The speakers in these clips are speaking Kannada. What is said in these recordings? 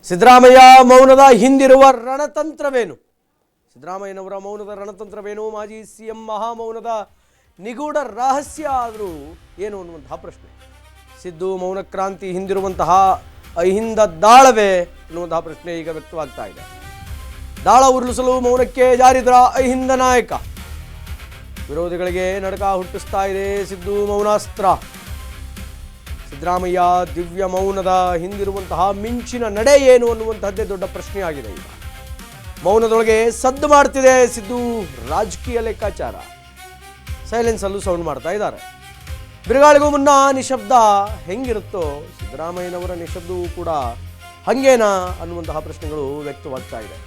ಸಿದ್ದರಾಮಯ್ಯ ಮೌನದ ಹಿಂದಿರುವ ರಣತಂತ್ರವೇನು? ಸಿದ್ದರಾಮಯ್ಯನವರ ಮೌನದ ರಣತಂತ್ರವೇನು? ಮಾಜಿ ಸಿಎಂ ಮಹಾಮೌನದ ನಿಗೂಢ ರಹಸ್ಯ ಆದರೂ ಏನು ಅನ್ನುವಂತಹ ಪ್ರಶ್ನೆ. ಸಿದ್ದು ಮೌನ ಕ್ರಾಂತಿ ಹಿಂದಿರುವಂತಹ ಅಹಿಂದ ದಾಳವೇ ಅನ್ನುವಂತಹ ಪ್ರಶ್ನೆ ಈಗ ವ್ಯಕ್ತವಾಗ್ತಾ ಇದೆ. ದಾಳ ಉರುಳಿಸಲು ಮೌನಕ್ಕೆ ಜಾರಿದ್ರ ಅಹಿಂದ ನಾಯಕ. ವಿರೋಧಿಗಳಿಗೆ ನಡಕ ಹುಟ್ಟಿಸ್ತಾ ಇದೆ ಸಿದ್ದು ಮೌನಾಸ್ತ್ರ. ಸಿದ್ದರಾಮಯ್ಯ ದಿವ್ಯ ಮೌನದ ಹಿಂದಿರುವಂತಹ ಮಿಂಚಿನ ನಡೆ ಏನು ಅನ್ನುವಂತಹದ್ದೇ ದೊಡ್ಡ ಪ್ರಶ್ನೆಯಾಗಿದೆ. ಈಗ ಮೌನದೊಳಗೆ ಸದ್ದು ಮಾಡ್ತಿದೆ ಸಿದ್ದು ರಾಜಕೀಯ ಲೆಕ್ಕಾಚಾರ. ಸೈಲೆನ್ಸ್ ಅಲ್ಲೂ ಸೌಂಡ್ ಮಾಡ್ತಾ ಇದ್ದಾರೆ. ಬಿರುಗಾಳಿಗೂ ಮುನ್ನ ನಿಶಬ್ದ ಹೆಂಗಿರುತ್ತೋ ಸಿದ್ದರಾಮಯ್ಯನವರ ನಿಶಬ್ದವೂ ಕೂಡ ಹಂಗೇನಾ ಅನ್ನುವಂತಹ ಪ್ರಶ್ನೆಗಳು ವ್ಯಕ್ತವಾಗ್ತಾ ಇದೆ.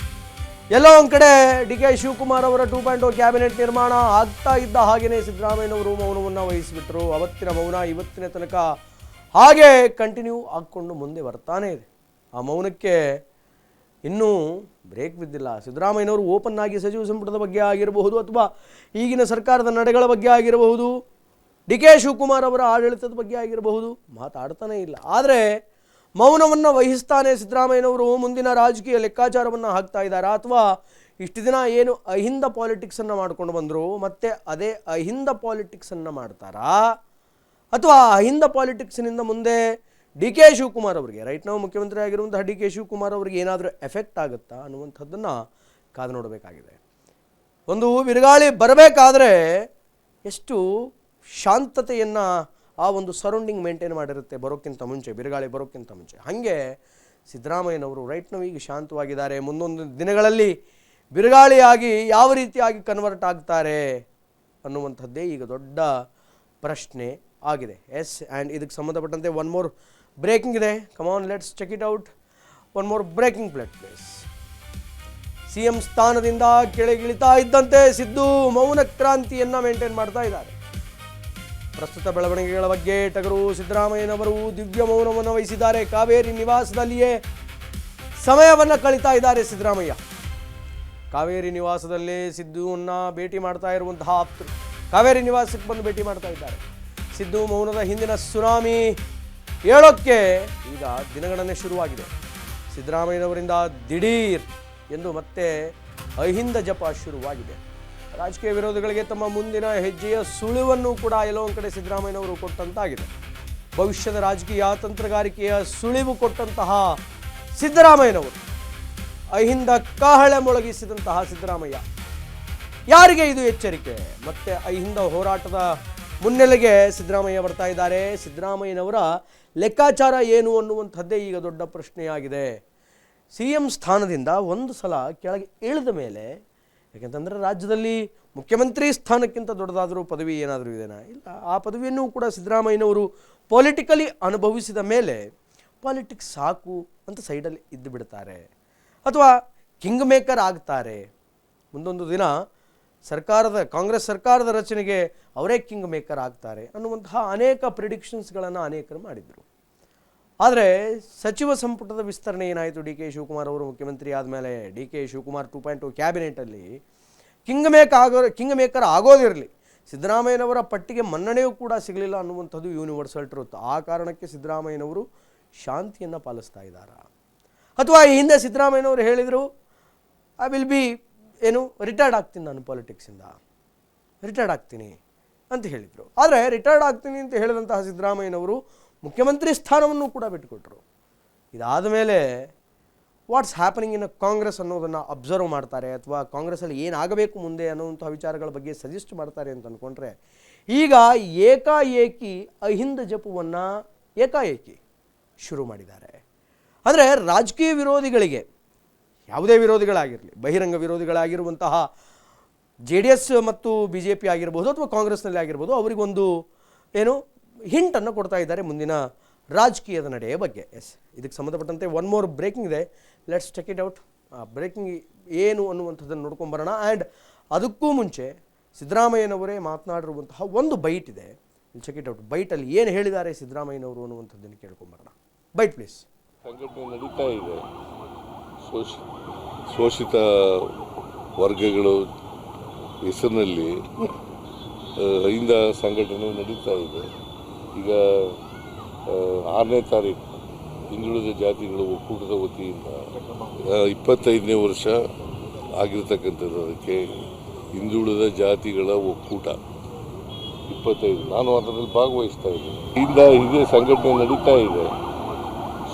ಎಲ್ಲೋ ಒಂದು ಕಡೆ ಡಿ ಕೆ ಶಿವಕುಮಾರ್ ಅವರ 2.0 ಕ್ಯಾಬಿನೆಟ್ ನಿರ್ಮಾಣ ಆಗ್ತಾ ಇದ್ದ ಹಾಗೆಯೇ ಸಿದ್ದರಾಮಯ್ಯನವರು ಮೌನವನ್ನು ವಹಿಸಿಬಿಟ್ರು. ಅವತ್ತಿನ ಮೌನ ಇವತ್ತಿನ ತನಕ ಹಾಗೆ ಕಂಟಿನ್ಯೂ ಆಗಿಕೊಂಡು ಮುಂದೆ ಬರ್ತಾನೆ ಇದೆ. ಆ ಮೌನಕ್ಕೆ ಇನ್ನೂ ಬ್ರೇಕ್ ಬಿದ್ದಿಲ್ಲ. ಸಿದ್ದರಾಮಯ್ಯನವರು ಓಪನ್ ಆಗಿ ಸಚಿವ ಸಂಪುಟದ ಬಗ್ಗೆ ಆಗಿರಬಹುದು ಅಥವಾ ಈಗಿನ ಸರ್ಕಾರದ ನಡೆಗಳ ಬಗ್ಗೆ ಆಗಿರಬಹುದು, ಡಿ ಕೆ ಶಿವಕುಮಾರ್ ಅವರ ಆಡಳಿತದ ಬಗ್ಗೆ ಆಗಿರಬಹುದು, ಮಾತಾಡ್ತಾನೆ ಇಲ್ಲ. ಆದರೆ ಮೌನವನ್ನು ವಹಿಸ್ತಾನೆ ಸಿದ್ದರಾಮಯ್ಯನವರು. ಮುಂದಿನ ರಾಜಕೀಯ ಲೆಕ್ಕಾಚಾರವನ್ನು ಹಾಕ್ತಾ ಇದ್ದಾರಾ ಅಥವಾ ಇಷ್ಟು ದಿನ ಏನು ಅಹಿಂದ ಪಾಲಿಟಿಕ್ಸನ್ನು ಮಾಡ್ಕೊಂಡು ಬಂದರು ಮತ್ತೆ ಅದೇ ಅಹಿಂದ ಪಾಲಿಟಿಕ್ಸನ್ನು ಮಾಡ್ತಾರಾ ಅಥವಾ ಅಹಿಂದ ಪಾಲಿಟಿಕ್ಸ್ನಿಂದ ಮುಂದೆ ಡಿ ಕೆ ಶಿವಕುಮಾರ್ ಅವರಿಗೆ, ರೈಟ್ ನಾವು ಮುಖ್ಯಮಂತ್ರಿ ಆಗಿರುವಂತಹ ಡಿ ಕೆ ಶಿವಕುಮಾರ್ ಅವರಿಗೆ ಏನಾದರೂ ಎಫೆಕ್ಟ್ ಆಗುತ್ತಾ ಅನ್ನುವಂಥದ್ದನ್ನು ಕಾದು ನೋಡಬೇಕಾಗಿದೆ. ಒಂದು ಬಿರುಗಾಳಿ ಬರಬೇಕಾದ್ರೆ ಎಷ್ಟು ಶಾಂತತೆಯನ್ನು ಆ ಒಂದು ಸರೌಂಡಿಂಗ್ ಮೇಂಟೈನ್ ಮಾಡಿರುತ್ತೆ ಬರೋಕ್ಕಿಂತ ಮುಂಚೆ, ಬಿರುಗಾಳಿ ಬರೋಕ್ಕಿಂತ ಮುಂಚೆ. ಹಾಗೆ ಸಿದ್ದರಾಮಯ್ಯನವರು ರೈಟ್ ನಾವು ಈಗ ಶಾಂತವಾಗಿದ್ದಾರೆ. ಮುಂದೊಂದು ದಿನಗಳಲ್ಲಿ ಬಿರುಗಾಳಿಯಾಗಿ ಯಾವ ರೀತಿಯಾಗಿ ಕನ್ವರ್ಟ್ ಆಗ್ತಾರೆ ಅನ್ನುವಂಥದ್ದೇ ಈಗ ದೊಡ್ಡ ಪ್ರಶ್ನೆ ಆಗಿದೆ. ಎಸ್, ಆ್ಯಂಡ್ ಇದಕ್ಕೆ ಸಂಬಂಧಪಟ್ಟಂತೆ ಒನ್ ಮೋರ್ ಬ್ರೇಕಿಂಗ್ ಇದೆ. Come on, let's check it out. One more breaking place. CM ಸ್ಥಾನದಿಂದ ಕೆಳಗಿಳಿತಾ ಇದ್ದಂತೆ ಸಿದ್ದು ಮೌನ ಕ್ರಾಂತಿಯನ್ನು ಮೇಂಟೈನ್ ಮಾಡ್ತಾ ಇದ್ದಾರೆ. ಪ್ರಸ್ತುತ ಬೆಳವಣಿಗೆಗಳ ಬಗ್ಗೆ ಟಗರು ಸಿದ್ದರಾಮಯ್ಯನವರು ದಿವ್ಯ ಮೌನವನ್ನು ವಹಿಸಿದ್ದಾರೆ. ಕಾವೇರಿ ನಿವಾಸದಲ್ಲಿಯೇ ಸಮಯವನ್ನು ಕಳೀತಾ ಇದ್ದಾರೆ ಸಿದ್ದರಾಮಯ್ಯ. ಕಾವೇರಿ ನಿವಾಸದಲ್ಲೇ ಸಿದ್ದುವನ್ನು ಭೇಟಿ ಮಾಡ್ತಾ ಇರುವಂತಹ ಆಪ್ತರು ಕಾವೇರಿ ನಿವಾಸಕ್ಕೆ ಬಂದು ಭೇಟಿ ಮಾಡ್ತಾ ಇದ್ದಾರೆ. ಸಿದ್ದು ಮೌನದ ಹಿಂದಿನ ಸುನಾಮಿ ಹೇಳೋಕ್ಕೆ ಈಗ ದಿನಗಣನೆ ಶುರುವಾಗಿದೆ. ಸಿದ್ದರಾಮಯ್ಯನವರಿಂದ ದಿಢೀರ್ ಎಂದು ಮತ್ತೆ ಅಹಿಂದ ಜಪ ಶುರುವಾಗಿದೆ. ರಾಜಕೀಯ ವಿರೋಧಿಗಳಿಗೆ ತಮ್ಮ ಮುಂದಿನ ಹೆಜ್ಜೆಯ ಸುಳಿವನ್ನು ಕೂಡ ಎಲ್ಲೋ ಒಂದು ಕಡೆ ಸಿದ್ದರಾಮಯ್ಯನವರು ಕೊಟ್ಟಂತಾಗಿದೆ. ಭವಿಷ್ಯದ ರಾಜಕೀಯ ತಂತ್ರಗಾರಿಕೆಯ ಸುಳಿವು ಕೊಟ್ಟಂತಹ ಸಿದ್ದರಾಮಯ್ಯನವರು, ಅಹಿಂದ ಕಹಳೆ ಮೊಳಗಿಸಿದಂತಹ ಸಿದ್ದರಾಮಯ್ಯ. ಯಾರಿಗೆ ಇದು ಎಚ್ಚರಿಕೆ? ಮತ್ತೆ ಅಹಿಂದ ಹೋರಾಟದ ಮುನ್ನೆಲೆಗೆ ಸಿದ್ದರಾಮಯ್ಯ ಬರ್ತಾ ಇದ್ದಾರೆ. ಸಿದ್ದರಾಮಯ್ಯನವರ ಲೆಕ್ಕಾಚಾರ ಏನು ಅನ್ನುವಂಥದ್ದೇ ಈಗ ದೊಡ್ಡ ಪ್ರಶ್ನೆಯಾಗಿದೆ. ಸಿ ಎಂ ಸ್ಥಾನದಿಂದ ಒಂದು ಸಲ ಕೆಳಗೆ ಇಳಿದ ಮೇಲೆ, ಯಾಕೆಂತಂದರೆ ರಾಜ್ಯದಲ್ಲಿ ಮುಖ್ಯಮಂತ್ರಿ ಸ್ಥಾನಕ್ಕಿಂತ ದೊಡ್ಡದಾದರೂ ಪದವಿ ಏನಾದರೂ ಇದೆನಾ? ಇಲ್ಲ. ಆ ಪದವಿಯನ್ನು ಕೂಡ ಸಿದ್ದರಾಮಯ್ಯನವರು ಪೊಲಿಟಿಕಲಿ ಅನುಭವಿಸಿದ ಮೇಲೆ ಪಾಲಿಟಿಕ್ಸ್ ಸಾಕು ಅಂತ ಸೈಡಲ್ಲಿ ಇದ್ದು ಬಿಡ್ತಾರೆ ಅಥವಾ ಕಿಂಗ್ ಮೇಕರ್ ಆಗ್ತಾರೆ. ಮುಂದೊಂದು ದಿನ ಕಾಂಗ್ರೆಸ್ ಸರ್ಕಾರದ ರಚನೆಗೆ ಅವರೇ ಕಿಂಗ್ ಮೇಕರ್ ಆಗ್ತಾರೆ ಅನ್ನುವಂತಹ ಅನೇಕ ಪ್ರಿಡಿಕ್ಷನ್ಸ್ಗಳನ್ನು ಅನೇಕರು ಮಾಡಿದರು. ಆದರೆ ಸಚಿವ ಸಂಪುಟದ ವಿಸ್ತರಣೆ ಏನಾಯಿತು? ಡಿ ಕೆ ಶಿವಕುಮಾರ್ ಅವರು ಮುಖ್ಯಮಂತ್ರಿ ಆದಮೇಲೆ ಡಿ ಕೆ ಶಿವಕುಮಾರ್ 2.0 ಕ್ಯಾಬಿನೆಟಲ್ಲಿ ಕಿಂಗ್ ಮೇಕರ್ ಆಗೋದಿರಲಿ, ಸಿದ್ದರಾಮಯ್ಯನವರ ಪಟ್ಟಿಗೆ ಮನ್ನಣೆಯೂ ಕೂಡ ಸಿಗಲಿಲ್ಲ ಅನ್ನುವಂಥದ್ದು ಯೂನಿವರ್ಸಲ್ ಟ್ರೂತ್. ಆ ಕಾರಣಕ್ಕೆ ಸಿದ್ದರಾಮಯ್ಯನವರು ಶಾಂತಿಯನ್ನು ಪಾಲಿಸ್ತಾ ಇದ್ದಾರಾ? ಅಥವಾ ಈ ಹಿಂದೆ ಸಿದ್ದರಾಮಯ್ಯನವರು ಹೇಳಿದರು ಐ ವಿಲ್ ಬಿ ರಿಟೈರ್ಡ್ ಆಗ್ತೀನಿ, ನಾನು ಪಾಲಿಟಿಕ್ಸಿಂದ ರಿಟೈರ್ಡ್ ಆಗ್ತೀನಿ ಅಂತ ಹೇಳಿದರು. ಆದರೆ ರಿಟೈರ್ಡ್ ಆಗ್ತೀನಿ ಅಂತ ಹೇಳಿದಂತಹ ಸಿದ್ದರಾಮಯ್ಯನವರು ಮುಖ್ಯಮಂತ್ರಿ ಸ್ಥಾನವನ್ನು ಕೂಡ ಬಿಟ್ಟುಕೊಟ್ರು. ಇದಾದ ಮೇಲೆ ವಾಟ್ಸ್ ಹ್ಯಾಪನಿಂಗ್ ಇನ್ ಕಾಂಗ್ರೆಸ್ ಅನ್ನೋದನ್ನು ಅಬ್ಸರ್ವ್ ಮಾಡ್ತಾರೆ ಅಥವಾ ಕಾಂಗ್ರೆಸ್ಸಲ್ಲಿ ಏನಾಗಬೇಕು ಮುಂದೆ ಅನ್ನುವಂಥ ವಿಚಾರಗಳ ಬಗ್ಗೆ ಸಜೆಸ್ಟ್ ಮಾಡ್ತಾರೆ ಅಂತ ಅಂದ್ಕೊಂಡ್ರೆ, ಈಗ ಏಕಾಏಕಿ ಅಹಿಂದ ಜಪವನ್ನು ಏಕಾಏಕಿ ಶುರು ಮಾಡಿದ್ದಾರೆ. ಅಂದರೆ ರಾಜಕೀಯ ವಿರೋಧಿಗಳಿಗೆ, ಯಾವುದೇ ವಿರೋಧಿಗಳಾಗಿರಲಿ, ಬಹಿರಂಗ ವಿರೋಧಿಗಳಾಗಿರುವಂತಹ JDS ಮತ್ತು BJP ಆಗಿರ್ಬೋದು ಅಥವಾ ಕಾಂಗ್ರೆಸ್ನಲ್ಲಿ ಆಗಿರ್ಬೋದು, ಅವರಿಗೊಂದು ಹಿಂಟನ್ನು ಕೊಡ್ತಾ ಇದ್ದಾರೆ ಮುಂದಿನ ರಾಜಕೀಯದ ನಡೆಯ ಬಗ್ಗೆ. ಎಸ್, ಇದಕ್ಕೆ ಸಂಬಂಧಪಟ್ಟಂತೆ ಒನ್ ಮೋರ್ ಬ್ರೇಕಿಂಗ್ ಇದೆ. Let's check it out. Breaking ಏನು ಅನ್ನುವಂಥದ್ದನ್ನು ನೋಡ್ಕೊಂಬರೋಣ. ಆ್ಯಂಡ್ ಅದಕ್ಕೂ ಮುಂಚೆ ಸಿದ್ದರಾಮಯ್ಯನವರೇ ಮಾತನಾಡಿರುವಂತಹ ಒಂದು ಬೈಟ್ ಇದೆ, ಚೆಕ್ ಇಟ್ ಔಟ್. ಬೈಟಲ್ಲಿ ಏನು ಹೇಳಿದ್ದಾರೆ ಸಿದ್ದರಾಮಯ್ಯನವರು ಅನ್ನುವಂಥದ್ದನ್ನು ಕೇಳ್ಕೊಂಬರೋಣ. Byte please. ಸಂಘಟನೆ ನಡೀತಾ ಇದೆ. ಶೋಷಿತ ವರ್ಗಗಳು ಹೆಸರಿನಲ್ಲಿ ಅಹಿಂದ ಸಂಘಟನೆ ನಡೀತಾ ಇದೆ. ಈಗ 6ನೇ ತಾರೀಕು ಹಿಂದುಳಿದ ಜಾತಿಗಳ ಒಕ್ಕೂಟದ ವತಿಯಿಂದ 25ನೇ ವರ್ಷ ಆಗಿರ್ತಕ್ಕಂಥದ್ದು. ಅದಕ್ಕೆ ಹಿಂದುಳಿದ ಜಾತಿಗಳ ಒಕ್ಕೂಟ 25, ನಾನು ಅದರಲ್ಲಿ ಭಾಗವಹಿಸ್ತಾ ಇದ್ದೀನಿ. ಇದೇ ಸಂಘಟನೆ ನಡೀತಾ ಇದೆ.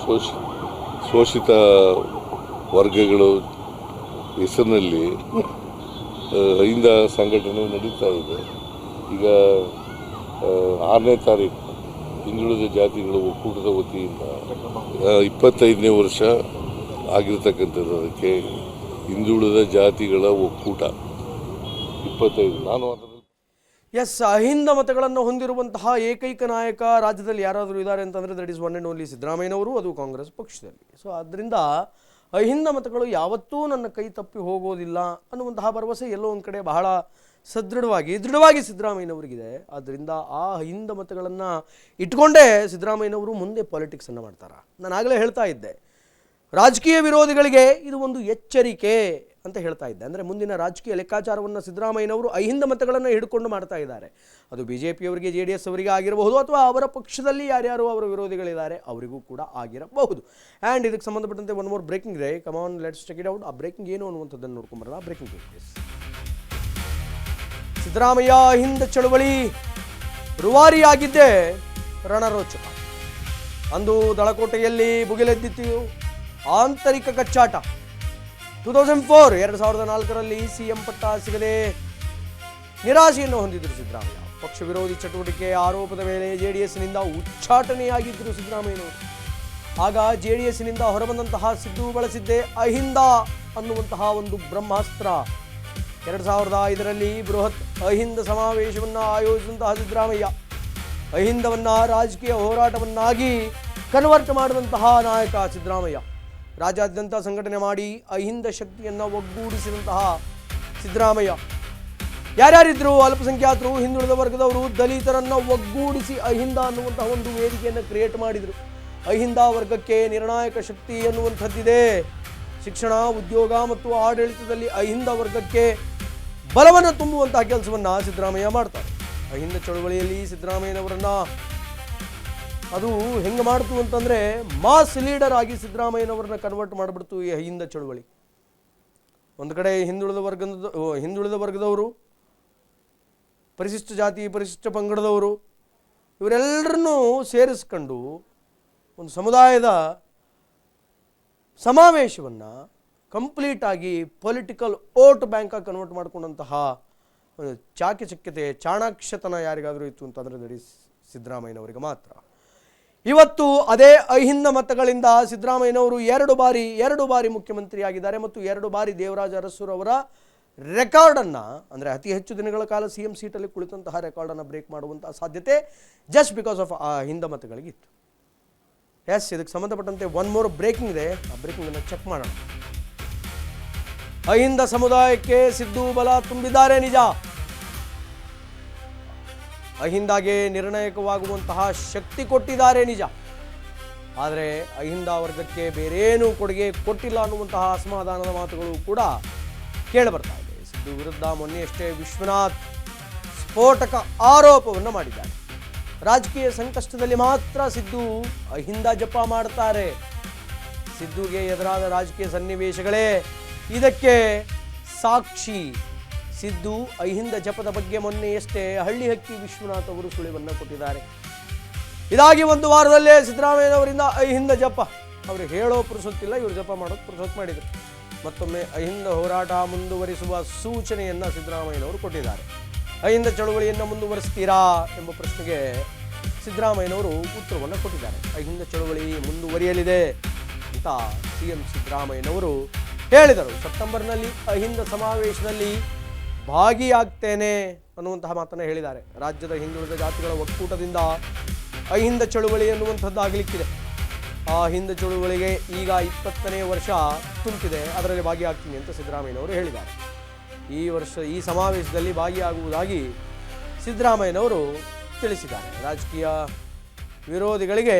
ಶೋಷಿತ ವರ್ಗಗಳು ಹೆಸರಿನಲ್ಲಿ ಅಹಿಂದ ಸಂಘಟನೆ ನಡೀತಾ ಇದೆ. ಈಗ 6ನೇ ತಾರೀಕು ಹಿಂದುಳಿದ ಜಾತಿಗಳ ಒಕ್ಕೂಟದ ವತಿಯಿಂದ 25ನೇ ವರ್ಷ ಆಗಿರ್ತಕ್ಕಂಥದ್ದು. ಅದಕ್ಕೆ ಹಿಂದುಳಿದ ಜಾತಿಗಳ ಒಕ್ಕೂಟ 25, ನಾನು ಅದರಲ್ಲಿ ಎಸ್, ಅಹಿಂದ ಮತಗಳನ್ನು ಹೊಂದಿರುವಂತಹ ಏಕೈಕ ನಾಯಕ ರಾಜ್ಯದಲ್ಲಿ ಯಾರಾದರೂ ಇದ್ದಾರೆ ಅಂತಂದರೆ that is one and only ಸಿದ್ದರಾಮಯ್ಯನವರು, ಅದು ಕಾಂಗ್ರೆಸ್ ಪಕ್ಷದಲ್ಲಿ. ಸೊ ಆದ್ದರಿಂದ ಅಹಿಂದ ಮತಗಳು ಯಾವತ್ತೂ ನನ್ನ ಕೈ ತಪ್ಪಿ ಹೋಗೋದಿಲ್ಲ ಅನ್ನುವಂತಹ ಭರವಸೆ ಎಲ್ಲೋ ಒಂದು ಕಡೆ ಬಹಳ ದೃಢವಾಗಿ ಸಿದ್ದರಾಮಯ್ಯನವರಿಗಿದೆ. ಆದ್ದರಿಂದ ಆ ಅಹಿಂದ ಮತಗಳನ್ನು ಇಟ್ಕೊಂಡೇ ಸಿದ್ದರಾಮಯ್ಯನವರು ಮುಂದೆ ಪಾಲಿಟಿಕ್ಸನ್ನು ಮಾಡ್ತಾರೆ. ನಾನು ಆಗಲೇ ಹೇಳ್ತಾ ಇದ್ದೆ, ರಾಜಕೀಯ ವಿರೋಧಿಗಳಿಗೆ ಇದು ಒಂದು ಎಚ್ಚರಿಕೆ ಅಂತ ಹೇಳ್ತಾ ಇದ್ದೆ. ಅಂದರೆ ಮುಂದಿನ ರಾಜಕೀಯ ಲೆಕ್ಕಾಚಾರವನ್ನು ಸಿದ್ದರಾಮಯ್ಯನವರು ಅಹಿಂದ ಮತಗಳನ್ನು ಹಿಡ್ಕೊಂಡು ಮಾಡ್ತಾ ಇದ್ದಾರೆ. ಅದು BJP-ಯವರಿಗೆ, JDS ಅವರಿಗೆ ಆಗಿರಬಹುದು, ಅಥವಾ ಅವರ ಪಕ್ಷದಲ್ಲಿ ಯಾರ್ಯಾರು ಅವರ ವಿರೋಧಿಗಳಿದ್ದಾರೆ ಅವರಿಗೂ ಕೂಡ ಆಗಿರಬಹುದು. ಆ್ಯಂಡ್ ಇದಕ್ಕೆ ಸಂಬಂಧಪಟ್ಟಂತೆ ಒನ್ ಮೋರ್ ಬ್ರೇಕಿಂಗ್ ಇದೆ. Come on, let's check it out. ಆ ಬ್ರೇಕಿಂಗ್ ಏನು ಅನ್ನುವಂಥದ್ದನ್ನು ನೋಡ್ಕೊಂಬರೋಣ. Breaking news. ಸಿದ್ದರಾಮಯ್ಯ ಅಹಿಂದ ಚಳವಳಿ ರೂವಾರಿಯಾಗಿದ್ದೇ ರಣರೋಚಕ. ಅಂದು ದಳಕೋಟೆಯಲ್ಲಿ ಭುಗಿಲೆದ್ದಿತ್ತು ಆಂತರಿಕ ಕಚ್ಚಾಟ. 2004ರಲ್ಲಿ CM ಪಟ್ಟ ಸಿಗದೆ ನಿರಾಶೆಯನ್ನು ಹೊಂದಿದ್ದರು ಸಿದ್ದರಾಮಯ್ಯ. ಪಕ್ಷ ವಿರೋಧಿ ಚಟುವಟಿಕೆ ಆರೋಪದ ಮೇಲೆ JDSನಿಂದ ಉಚ್ಚಾಟನೆಯಾಗಿದ್ದರು ಸಿದ್ದರಾಮಯ್ಯನವರು. ಆಗ JDSನಿಂದ ಹೊರಬಂದಂತಹ ಸಿದ್ದು ಬಳಸಿದ್ದೇ ಅಹಿಂದ ಅನ್ನುವಂತಹ ಒಂದು ಬ್ರಹ್ಮಾಸ್ತ್ರ. 2005ರಲ್ಲಿ ಬೃಹತ್ ಅಹಿಂದ ಸಮಾವೇಶವನ್ನು ಆಯೋಜಿಸಿದಂತಹ ಸಿದ್ದರಾಮಯ್ಯ ಅಹಿಂದವನ್ನು ರಾಜಕೀಯ ಹೋರಾಟವನ್ನಾಗಿ ಕನ್ವರ್ಟ್ ಮಾಡಿದಂತಹ ನಾಯಕ ಸಿದ್ದರಾಮಯ್ಯ. ರಾಜ್ಯಾದ್ಯಂತ ಸಂಘಟನೆ ಮಾಡಿ ಅಹಿಂದ ಶಕ್ತಿಯನ್ನು ಒಗ್ಗೂಡಿಸಿದಂತಹ ಸಿದ್ದರಾಮಯ್ಯ. ಯಾರ್ಯಾರಿದ್ರು? ಅಲ್ಪಸಂಖ್ಯಾತರು, ಹಿಂದುಳಿದ ವರ್ಗದವರು, ದಲಿತರನ್ನು ಒಗ್ಗೂಡಿಸಿ ಅಹಿಂದ ಅನ್ನುವಂತಹ ಒಂದು ವೇದಿಕೆಯನ್ನು ಕ್ರಿಯೇಟ್ ಮಾಡಿದರು. ಅಹಿಂದ ವರ್ಗಕ್ಕೆ ನಿರ್ಣಾಯಕ ಶಕ್ತಿ ಅನ್ನುವಂಥದ್ದಿದೆ. ಶಿಕ್ಷಣ, ಉದ್ಯೋಗ ಮತ್ತು ಆಡಳಿತದಲ್ಲಿ ಅಹಿಂದ ವರ್ಗಕ್ಕೆ ಬಲವನ್ನು ತುಂಬುವಂತಹ ಕೆಲಸವನ್ನು ಸಿದ್ದರಾಮಯ್ಯ ಮಾಡ್ತಾರೆ. ಅಹಿಂದ ಚಳವಳಿಯಲ್ಲಿ ಸಿದ್ದರಾಮಯ್ಯನವರನ್ನು ಅದು ಹೆಂಗೆ ಮಾಡ್ತು ಅಂತಂದರೆ, ಮಾಸ್ ಲೀಡರ್ ಆಗಿ ಸಿದ್ದರಾಮಯ್ಯನವರನ್ನ ಕನ್ವರ್ಟ್ ಮಾಡಿಬಿಡ್ತು ಈ ಅಹಿಂದ ಚಳವಳಿ. ಒಂದು ಕಡೆ ಹಿಂದುಳಿದ ವರ್ಗದವರು, ಪರಿಶಿಷ್ಟ ಜಾತಿ, ಪರಿಶಿಷ್ಟ ಪಂಗಡದವರು, ಇವರೆಲ್ಲರನ್ನೂ ಸೇರಿಸ್ಕೊಂಡು ಒಂದು ಸಮುದಾಯದ ಸಮಾವೇಶವನ್ನು ಕಂಪ್ಲೀಟಾಗಿ ಪೊಲಿಟಿಕಲ್ ಓಟ್ ಬ್ಯಾಂಕಾಗಿ ಕನ್ವರ್ಟ್ ಮಾಡ್ಕೊಂಡಂತಹ ಒಂದು ಚಾಕಚಕ್ಯತೆ, ಚಾಣಾಕ್ಷತನ ಯಾರಿಗಾದರೂ ಇತ್ತು ಅಂತಂದರೆ ದಟ್ ಈಸ್ ಸಿದ್ದರಾಮಯ್ಯನವರಿಗೆ ಮಾತ್ರ. ಇವತ್ತು ಅದೇ ಅಹಿಂದ ಮತಗಳಿಂದ ಸಿದ್ದರಾಮಯ್ಯನವರು ಎರಡು ಬಾರಿ ಮುಖ್ಯಮಂತ್ರಿಯಾಗಿದ್ದಾರೆ ಮತ್ತು 2 ಬಾರಿ ದೇವರಾಜ ಅರಸುರವರ ರೆಕಾರ್ಡನ್ನು, ಅಂದರೆ ಅತಿ ಹೆಚ್ಚು ದಿನಗಳ ಕಾಲ CM ಸೀಟಲ್ಲಿ ಕುಳಿತಂತಹ ರೆಕಾರ್ಡನ್ನು ಬ್ರೇಕ್ ಮಾಡುವಂತಹ ಸಾಧ್ಯತೆ ಜಸ್ಟ್ ಬಿಕಾಸ್ ಆಫ್ ಆ ಅಹಿಂದ ಮತಗಳಿಗಿತ್ತು. ಎಸ್, ಇದಕ್ಕೆ ಸಂಬಂಧಪಟ್ಟಂತೆ ಒನ್ ಮೋರ್ ಬ್ರೇಕಿಂಗ್ ಇದೆ. ಆ ಬ್ರೇಕಿಂಗನ್ನು ಚೆಕ್ ಮಾಡೋಣ. ಅಹಿಂದ ಸಮುದಾಯಕ್ಕೆ ಸಿದ್ದು ಬಲ ತುಂಬಿದ್ದಾರೆ ನಿಜ. ಅಹಿಂದಾಗೆ ನಿರ್ಣಾಯಕವಾಗುವಂತಹ ಶಕ್ತಿ ಕೊಟ್ಟಿದ್ದಾರೆ ನಿಜ. ಆದರೆ ಅಹಿಂದ ವರ್ಗಕ್ಕೆ ಬೇರೇನೂ ಕೊಡುಗೆ ಕೊಟ್ಟಿಲ್ಲ ಅನ್ನುವಂತಹ ಅಸಮಾಧಾನದ ಮಾತುಗಳು ಕೂಡ ಕೇಳಿಬರ್ತಾ ಇದೆ. ಸಿದ್ದು ವಿರುದ್ಧ ಮೊನ್ನೆಯಷ್ಟೇ ವಿಶ್ವನಾಥ್ ಸ್ಫೋಟಕ ಆರೋಪವನ್ನು ಮಾಡಿದ್ದಾರೆ. ರಾಜಕೀಯ ಸಂಕಷ್ಟದಲ್ಲಿ ಮಾತ್ರ ಸಿದ್ದು ಅಹಿಂದ ಜಪ ಮಾಡ್ತಾರೆ. ಸಿದ್ದುಗೆ ಎದುರಾದ ರಾಜಕೀಯ ಸನ್ನಿವೇಶಗಳೇ ಇದಕ್ಕೆ ಸಾಕ್ಷಿ. ಸಿದ್ದು ಅಹಿಂದ ಜಪದ ಬಗ್ಗೆ ಮೊನ್ನೆಯಷ್ಟೇ ಹಳ್ಳಿಹಕ್ಕಿ ವಿಶ್ವನಾಥ್ ಅವರು ಸುಳಿವನ್ನು ಕೊಟ್ಟಿದ್ದಾರೆ. ಇದಾಗಿ 1 ವಾರದಲ್ಲೇ ಸಿದ್ದರಾಮಯ್ಯನವರಿಂದ ಅಹಿಂದ ಜಪ, ಅವರು ಹೇಳೋ ಪುರುಸೊತ್ತಿಲ್ಲ, ಇವರು ಜಪ ಮಾಡೋದು ಪುರುಸೊತ್ತು ಮಾಡಿದರು. ಮತ್ತೊಮ್ಮೆ ಅಹಿಂದ ಹೋರಾಟ ಮುಂದುವರಿಸುವ ಸೂಚನೆಯನ್ನು ಸಿದ್ದರಾಮಯ್ಯನವರು ಕೊಟ್ಟಿದ್ದಾರೆ. ಅಹಿಂದ ಚಳವಳಿಯನ್ನು ಮುಂದುವರಿಸ್ತೀರಾ ಎಂಬ ಪ್ರಶ್ನೆಗೆ ಸಿದ್ದರಾಮಯ್ಯನವರು ಉತ್ತರವನ್ನು ಕೊಟ್ಟಿದ್ದಾರೆ. ಅಹಿಂದ ಚಳವಳಿ ಮುಂದುವರಿಯಲಿದೆ ಅಂತ CM ಸಿದ್ದರಾಮಯ್ಯನವರು ಹೇಳಿದರು. ಸೆಪ್ಟೆಂಬರ್ನಲ್ಲಿ ಅಹಿಂದ ಸಮಾವೇಶದಲ್ಲಿ ಭಾಗಿಯಾಗ್ತೇನೆ ಅನ್ನುವಂತಹ ಮಾತನ್ನು ಹೇಳಿದ್ದಾರೆ. ರಾಜ್ಯದ ಹಿಂದುಳಿದ ಜಾತಿಗಳ ಒಕ್ಕೂಟದಿಂದ ಅಹಿಂದ ಚಳುವಳಿ ಎನ್ನುವಂಥದ್ದು ಆಗಲಿಕ್ಕಿದೆ. ಆ ಅಹಿಂದ ಚಳುವಳಿಗೆ ಈಗ 20ನೇ ವರ್ಷ ತುಂಬಿದೆ. ಅದರಲ್ಲಿ ಭಾಗಿಯಾಗ್ತೀನಿ ಅಂತ ಸಿದ್ದರಾಮಯ್ಯನವರು ಹೇಳಿದ್ದಾರೆ. ಈ ಸಮಾವೇಶದಲ್ಲಿ ಭಾಗಿಯಾಗುವುದಾಗಿ ಸಿದ್ದರಾಮಯ್ಯನವರು ತಿಳಿಸಿದ್ದಾರೆ. ರಾಜಕೀಯ ವಿರೋಧಿಗಳಿಗೆ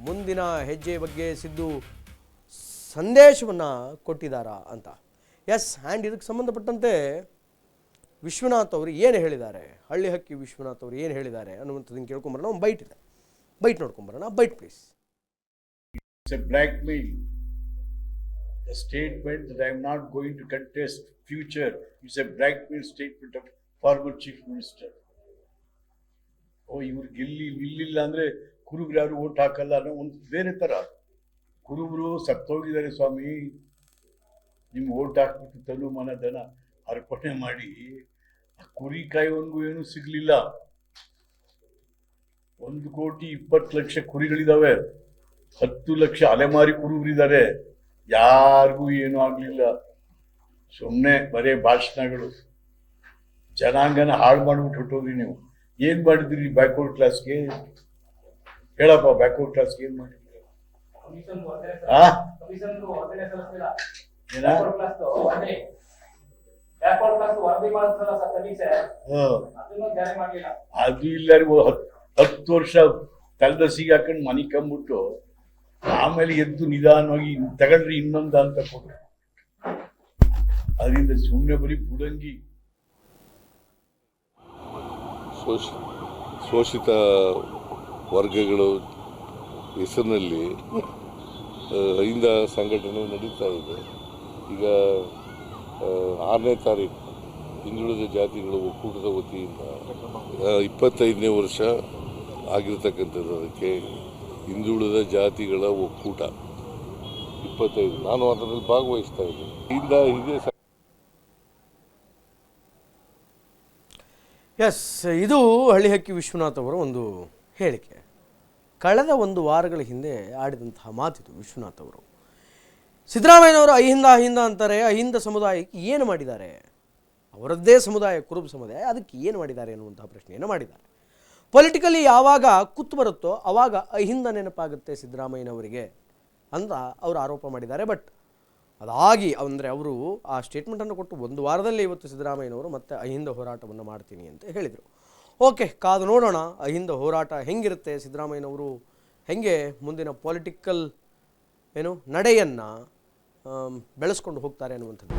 ಮುಂದಿನ ಹೆಜ್ಜೆ ಬಗ್ಗೆ ಸಿದ್ದು ಸಂದೇಶವನ್ನು ಕೊಟ್ಟಿದ್ದಾರಾ ಅಂತ. ಎಸ್, ಆ್ಯಂಡ್ ಇದಕ್ಕೆ ಸಂಬಂಧಪಟ್ಟಂತೆ ವಿಶ್ವನಾಥ್ ಅವರು ಏನು ಹೇಳಿದ್ದಾರೆ, ಹಳ್ಳಿಹಕ್ಕಿ ವಿಶ್ವನಾಥ್ ಅವರು ಏನು ಹೇಳಿದ್ದಾರೆ ಅನ್ನುವಂಥದ್ದನ್ನು ಕೇಳ್ಕೊಂಬರೋಣ. ಒಂದು ಬೈಟ್ ಇದೆ, ಬೈಟ್ ನೋಡ್ಕೊಂಬರೋಣ. Bite please. a blackmail. The statement that I am not going to contest future is a blackmail statement of former chief minister. ಓ ಇವ್ರು ನಿಲ್ಲಿಲ್ಲ ಅಂದ್ರೆ ಕುರುಬರು ಯಾರು ಓಟ್ ಹಾಕಲ್ಲ ಅನ್ನೋ ಒಂದು ಬೇರೆ ತರ. ಕುರುಬರು ಸತ್ತೋಗಿದ್ದಾರೆ ಸ್ವಾಮಿ, ನಿಮ್ ಓಟ್ ಹಾಕ್ಬಿಟ್ಟು ತನು ಮನ ಧನ ಅರ್ಪಣೆ ಮಾಡಿ ಆ ಕುರಿ ಕಾಯುವನ್ಗೂ ಏನು ಸಿಗ್ಲಿಲ್ಲ. 1,20,00,000 ಕುರಿಗಳಿದಾವೆ, 10 ಲಕ್ಷ ಅಲೆಮಾರಿ ಕುರುಬರಿದ್ದಾರೆ, ಯಾರಿಗೂ ಏನು ಆಗ್ಲಿಲ್ಲ. ಸುಮ್ಮನೆ ಬರೇ ಭಾಷಣಗಳು, ಜನಾಂಗನ ಹಾಳು ಮಾಡ್ಬಿಟ್ಟು ಹೊಟ್ಟೋದ್ರಿ ನೀವು. ಏನ್ ಮಾಡಿದ್ರಿ ಬ್ಯಾಕ್ವರ್ಡ್ ಕ್ಲಾಸ್ಗೆ? ಹೇಳಪ್ಪ, ಬ್ಯಾಕ್ವರ್ಡ್ ಕ್ಲಾಸ್ಗೆ ಏನ್ ಮಾಡಿದ್ರಿ? ಅದು ಇಲ್ಲ, 10 ವರ್ಷ ತಲೆದಸಿಗೆ ಹಾಕೊಂಡು ಮನೆ ಕಂಬಿಟ್ಟು ಆಮೇಲೆ ಎದ್ದು ನಿಧಾನವಾಗಿ ತಗೊಂಡ್ರಿ ಇನ್ನೊಂದ ಅಂತ ಕೊಟ್ಟು, ಅದರಿಂದ ಸುಮ್ಮನೆ ಬರೀ ಬುಡಂಗಿ. ಶೋಷಿತ ವರ್ಗಗಳು ಹೆಸರಿನಲ್ಲಿ ಅಹಿಂದ ಸಂಘಟನೆ ನಡೀತಾ ಇದೆ. ಈಗ 6ನೇ ತಾರೀಕು ಹಿಂದುಳಿದ ಜಾತಿಗಳ ಒಕ್ಕೂಟದ ವತಿಯಿಂದ 25ನೇ ವರ್ಷ ಆಗಿರ್ತಕ್ಕಂಥದ್ದು. ಅದಕ್ಕೆ ಹಿಂದುಳಿದ ಜಾತಿಗಳ ಒಕ್ಕೂಟ 25, ನಾನು ಅದರಲ್ಲಿ ಭಾಗವಹಿಸ್ತಾ ಇದ್ದೀನಿ. ಇದೇ ಎಸ್, ಇದು ಹಳ್ಳಿಹಕ್ಕಿ ವಿಶ್ವನಾಥ್ ಅವರ ಒಂದು ಹೇಳಿಕೆ. ಕಳೆದ 1 ವಾರಗಳ ಹಿಂದೆ ಆಡಿದಂತಹ ಮಾತಿದು ವಿಶ್ವನಾಥ್ ಅವರು. ಸಿದ್ದರಾಮಯ್ಯನವರು ಅಹಿಂದ ಅಂತಾರೆ. ಅಹಿಂದ ಸಮುದಾಯಕ್ಕೆ ಏನು ಮಾಡಿದ್ದಾರೆ? ಅವರದ್ದೇ ಸಮುದಾಯ, ಕುರುಬ ಸಮುದಾಯ, ಅದಕ್ಕೆ ಏನು ಮಾಡಿದ್ದಾರೆ ಅನ್ನುವಂತಹ ಪ್ರಶ್ನೆಯನ್ನು ಮಾಡಿದ್ದಾರೆ. ಪೊಲಿಟಿಕಲಿ ಯಾವಾಗ ಕುತ್ತು ಬರುತ್ತೋ ಆವಾಗ ಅಹಿಂದ ನೆನಪಾಗುತ್ತೆ ಸಿದ್ದರಾಮಯ್ಯನವರಿಗೆ ಅಂತ ಅವರು ಆರೋಪ ಮಾಡಿದ್ದಾರೆ. ಬಟ್ ಅದಾಗಿ ಅಂದರೆ ಅವರು ಆ ಸ್ಟೇಟ್ಮೆಂಟನ್ನು ಕೊಟ್ಟು 1 ವಾರದಲ್ಲಿ ಇವತ್ತು ಸಿದ್ದರಾಮಯ್ಯನವರು ಮತ್ತೆ ಅಹಿಂದ ಹೋರಾಟವನ್ನು ಮಾಡ್ತೀನಿ ಅಂತ ಹೇಳಿದರು. ಓಕೆ, ಕಾದು ನೋಡೋಣ ಅಹಿಂದ ಹೋರಾಟ ಹೆಂಗಿರುತ್ತೆ, ಸಿದ್ದರಾಮಯ್ಯನವರು ಹೆಂಗೆ ಮುಂದಿನ ಪೊಲಿಟಿಕಲ್ ನಡೆಯನ್ನು ಬೆಳೆಸ್ಕೊಂಡು ಹೋಗ್ತಾರೆ ಅನ್ನುವಂಥದ್ದು.